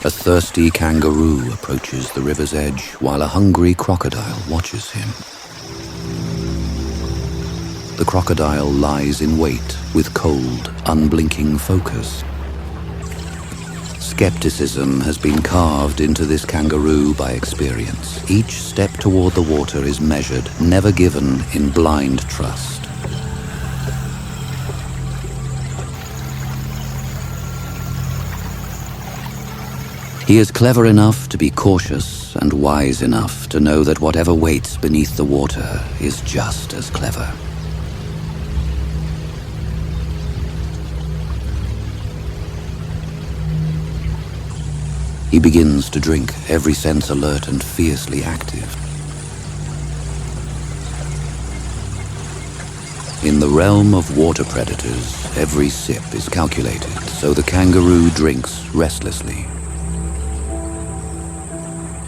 A thirsty kangaroo approaches the river's edge while a hungry crocodile watches him. The crocodile lies in wait with cold, unblinking focus. Skepticism has been carved into this kangaroo by experience. Each step toward the water is measured, never given in blind trust. He is clever enough to be cautious and wise enough to know that whatever waits beneath the water is just as clever. He begins to drink, every sense alert and fiercely active. In the realm of water predators, every sip is calculated, so the kangaroo drinks restlessly.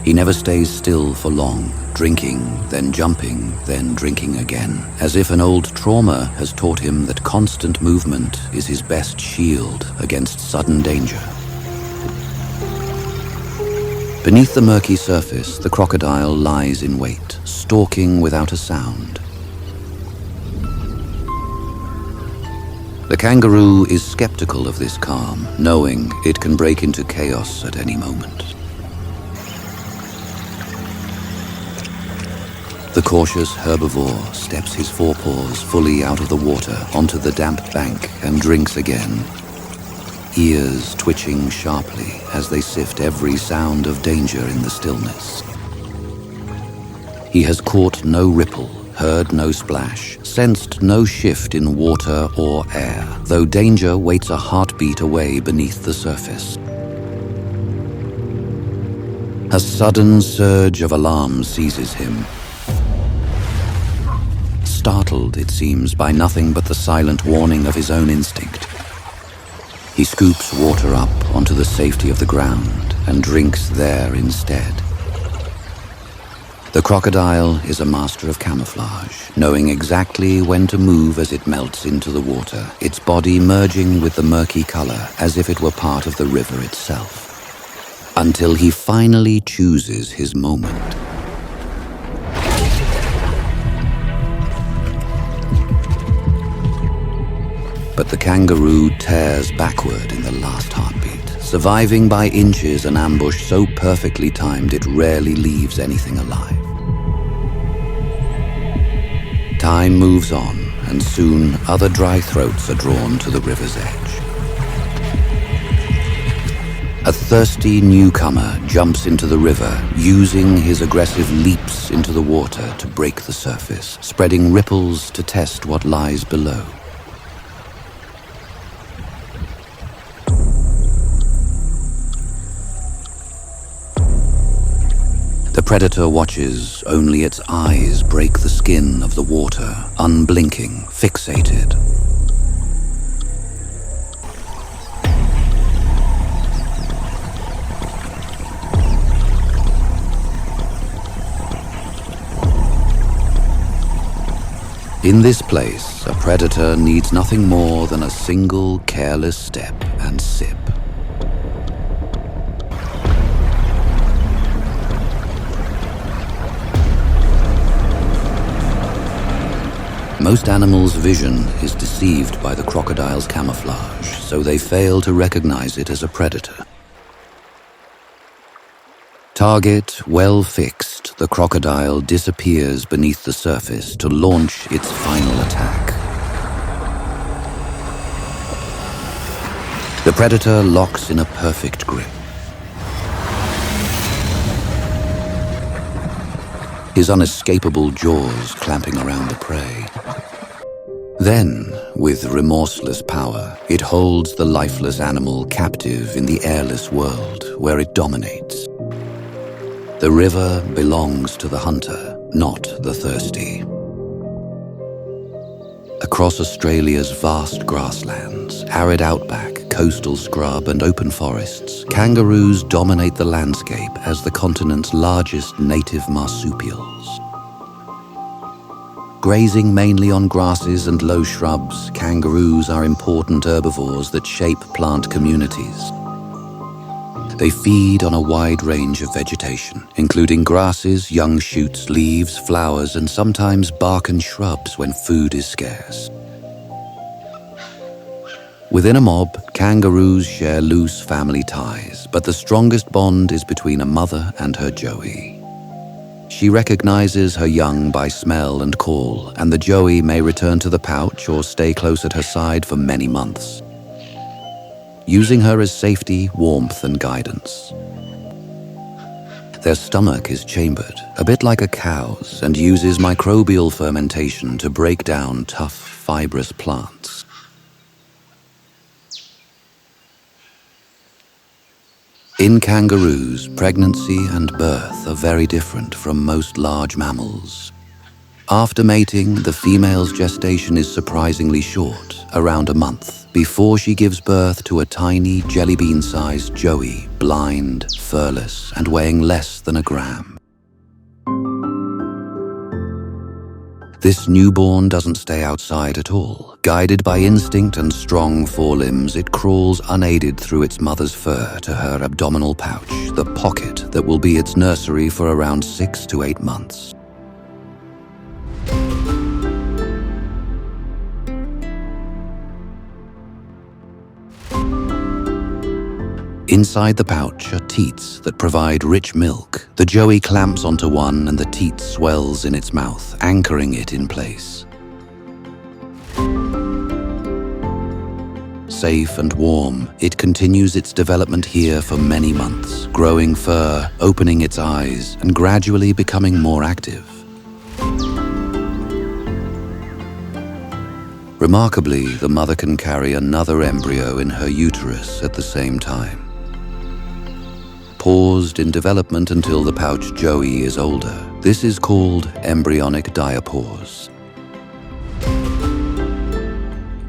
He never stays still for long, drinking, then jumping, then drinking again, as if an old trauma has taught him that constant movement is his best shield against sudden danger. Beneath the murky surface, the crocodile lies in wait, stalking without a sound. The kangaroo is skeptical of this calm, knowing it can break into chaos at any moment. The cautious herbivore steps his forepaws fully out of the water onto the damp bank and drinks again, ears twitching sharply as they sift every sound of danger in the stillness. He has caught no ripple, heard no splash, sensed no shift in water or air, though danger waits a heartbeat away beneath the surface. A sudden surge of alarm seizes him. Startled, it seems, by nothing but the silent warning of his own instinct. He scoops water up onto the safety of the ground and drinks there instead. The crocodile is a master of camouflage, knowing exactly when to move as it melts into the water, its body merging with the murky color as if it were part of the river itself, until he finally chooses his moment. But the kangaroo tears backward in the last heartbeat, surviving by inches an ambush so perfectly timed it rarely leaves anything alive. Time moves on, and soon other dry throats are drawn to the river's edge. A thirsty newcomer jumps into the river, using his aggressive leaps into the water to break the surface, spreading ripples to test what lies below. The predator watches, only its eyes break the skin of the water, unblinking, fixated. In this place, a predator needs nothing more than a single careless step and sip. Most animals' vision is deceived by the crocodile's camouflage, so they fail to recognize it as a predator. Target well fixed, the crocodile disappears beneath the surface to launch its final attack. The predator locks in a perfect grip. His unescapable jaws clamping around the prey. Then, with remorseless power, it holds the lifeless animal captive in the airless world where it dominates. The river belongs to the hunter, not the thirsty. Across Australia's vast grasslands, arid outback, coastal scrub and open forests, kangaroos dominate the landscape as the continent's largest native marsupials. Grazing mainly on grasses and low shrubs, kangaroos are important herbivores that shape plant communities. They feed on a wide range of vegetation, including grasses, young shoots, leaves, flowers, and sometimes bark and shrubs when food is scarce. Within a mob, kangaroos share loose family ties, but the strongest bond is between a mother and her joey. She recognizes her young by smell and call, and the joey may return to the pouch or stay close at her side for many months, using her as safety, warmth, and guidance. Their stomach is chambered, a bit like a cow's, and uses microbial fermentation to break down tough, fibrous plants. In kangaroos, pregnancy and birth are very different from most large mammals. After mating, the female's gestation is surprisingly short, around a month, before she gives birth to a tiny jelly bean-sized joey, blind, furless, and weighing less than a gram. This newborn doesn't stay outside at all. Guided by instinct and strong forelimbs, it crawls unaided through its mother's fur to her abdominal pouch, the pocket that will be its nursery for around 6 to 8 months. Inside the pouch are teats that provide rich milk. The joey clamps onto one and the teat swells in its mouth, anchoring it in place. Safe and warm, it continues its development here for many months, growing fur, opening its eyes, and gradually becoming more active. Remarkably, the mother can carry another embryo in her uterus at the same time. Paused in development until the pouch joey is older. This is called embryonic diapause.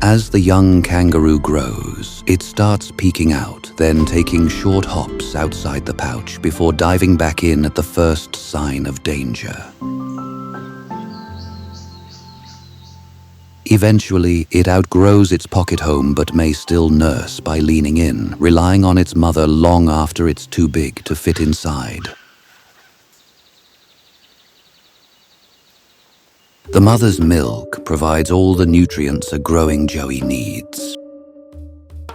As the young kangaroo grows, it starts peeking out, then taking short hops outside the pouch before diving back in at the first sign of danger. Eventually, it outgrows its pocket home but may still nurse by leaning in, relying on its mother long after it's too big to fit inside. The mother's milk provides all the nutrients a growing joey needs.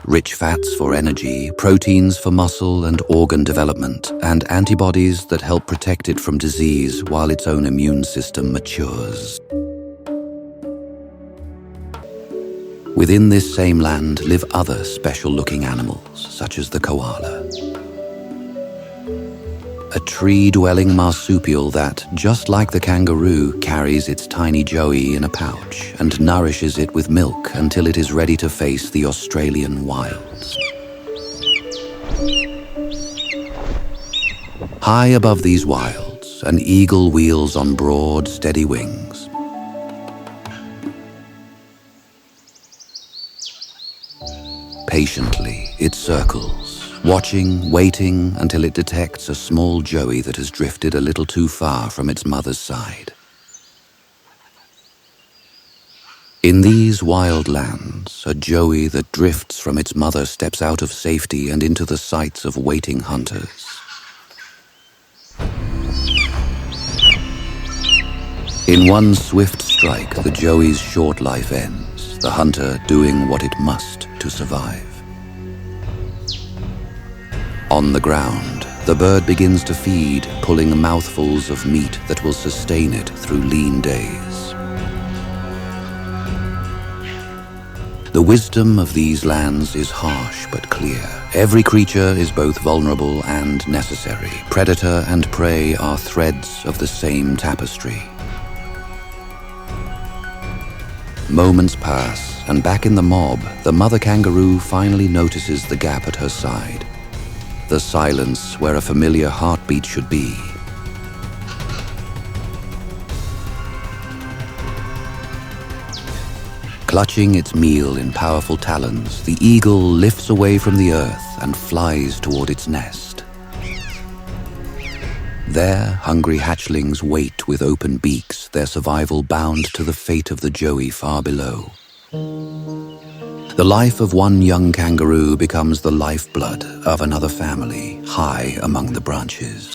Rich fats for energy, proteins for muscle and organ development, and antibodies that help protect it from disease while its own immune system matures. Within this same land live other special-looking animals, such as the koala. A tree-dwelling marsupial that, just like the kangaroo, carries its tiny joey in a pouch and nourishes it with milk until it is ready to face the Australian wilds. High above these wilds, an eagle wheels on broad, steady wings. Patiently, it circles, watching, waiting until it detects a small joey that has drifted a little too far from its mother's side. In these wild lands, a joey that drifts from its mother steps out of safety and into the sights of waiting hunters. In one swift strike, the joey's short life ends, the hunter doing what it must to survive. On the ground, the bird begins to feed, pulling mouthfuls of meat that will sustain it through lean days. The wisdom of these lands is harsh but clear. Every creature is both vulnerable and necessary. Predator and prey are threads of the same tapestry. Moments pass, and back in the mob, the mother kangaroo finally notices the gap at her side. The silence where a familiar heartbeat should be. Clutching its meal in powerful talons, the eagle lifts away from the earth and flies toward its nest. There, hungry hatchlings wait with open beaks, their survival bound to the fate of the joey far below. The life of one young kangaroo becomes the lifeblood of another family high among the branches.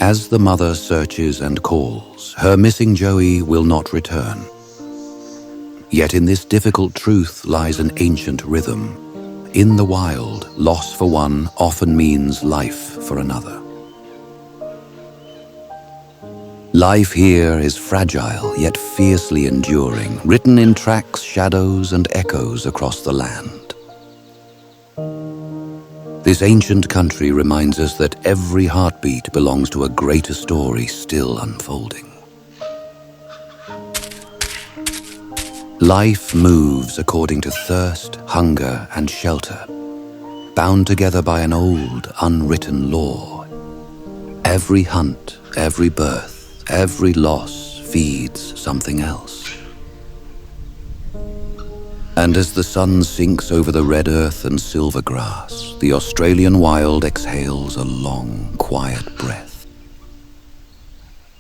As the mother searches and calls, her missing Joey will not return. Yet in this difficult truth lies an ancient rhythm. In the wild, loss for one often means life for another. Life here is fragile yet fiercely enduring, written in tracks, shadows, and echoes across the land. This ancient country reminds us that every heartbeat belongs to a greater story still unfolding. Life moves according to thirst, hunger, and shelter, bound together by an old, unwritten law. Every hunt, every birth, every loss feeds something else. And as the sun sinks over the red earth and silver grass, the Australian wild exhales a long, quiet breath.